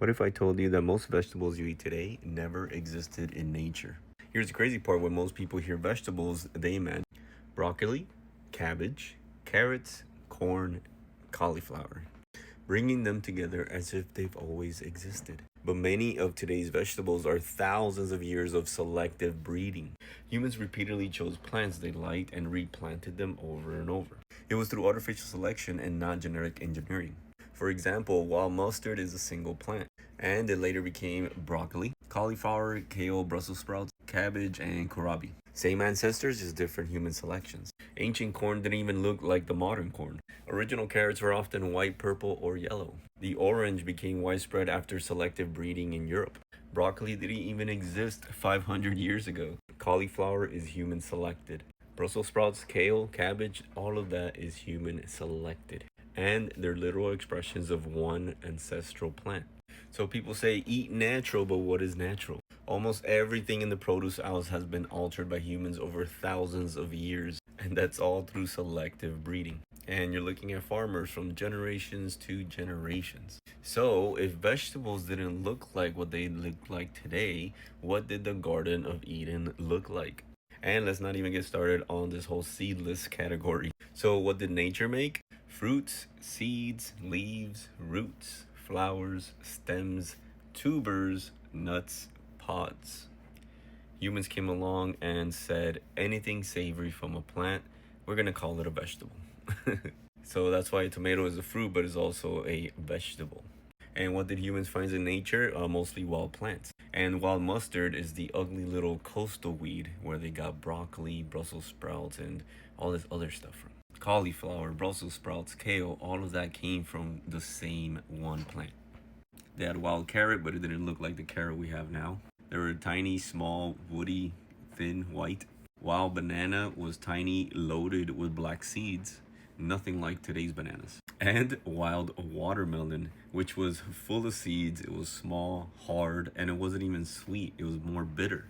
What if I told you that most vegetables you eat today never existed in nature? Here's the crazy part: when most people hear vegetables, they imagine broccoli, cabbage, carrots, corn, cauliflower, bringing them together as if they've always existed. But many of today's vegetables are thousands of years of selective breeding. Humans repeatedly chose plants they liked and replanted them over and over. It was through artificial selection and not genetic engineering. For example, wild mustard is a single plant, and it later became broccoli, cauliflower, kale, Brussels sprouts, cabbage, and kohlrabi. Same ancestors, just different human selections. Ancient corn didn't even look like the modern corn. Original carrots were often white, purple, or yellow. The orange became widespread after selective breeding in Europe. Broccoli didn't even exist 500 years ago. Cauliflower is human selected. Brussels sprouts, kale, cabbage, all of that is human selected. And they're literal expressions of one ancestral plant. So people say eat natural, but what is natural? Almost everything in the produce aisles has been altered by humans over thousands of years, and that's all through selective breeding. And you're looking at farmers from generations to generations. So, if vegetables didn't look like what they look like today, what did the Garden of Eden look like? And let's not even get started on this whole seedless category. So, what did nature make? Fruits, seeds, leaves, roots, flowers, stems, tubers, nuts, pods. Humans came along and said anything savory from a plant, we're going to call it a vegetable. So that's why a tomato is a fruit, but is also a vegetable. And what did humans find in nature? Mostly wild plants. And wild mustard is the ugly little coastal weed where they got broccoli, Brussels sprouts, and all this other stuff from. Cauliflower, Brussels sprouts, kale, all of that came from the same one plant. They had wild carrot, but it didn't look like the carrot we have now. They were tiny, small, woody, thin, white. Wild banana was tiny, loaded with black seeds, nothing like today's bananas. And wild watermelon, which was full of seeds. It was small, hard, and it wasn't even sweet. It was more bitter.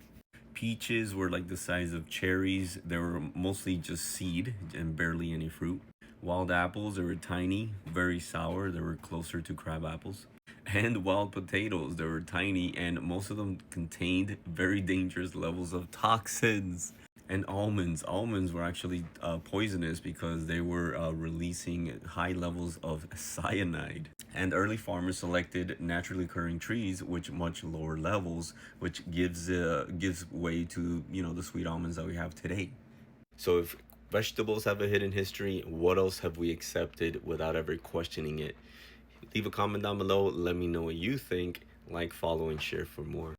Peaches were like the size of cherries. They were mostly just seed and barely any fruit. Wild apples, they were tiny, very sour. They were closer to crab apples. And wild potatoes, they were tiny, and most of them contained very dangerous levels of toxins. And almonds were actually poisonous because they were releasing high levels of cyanide. And early farmers selected naturally occurring trees which much lower levels, which gives way to the sweet almonds that we have today. So if vegetables have a hidden history, what else have we accepted without ever questioning it? Leave a comment down below. Let me know what you think. Like, follow, and share for more.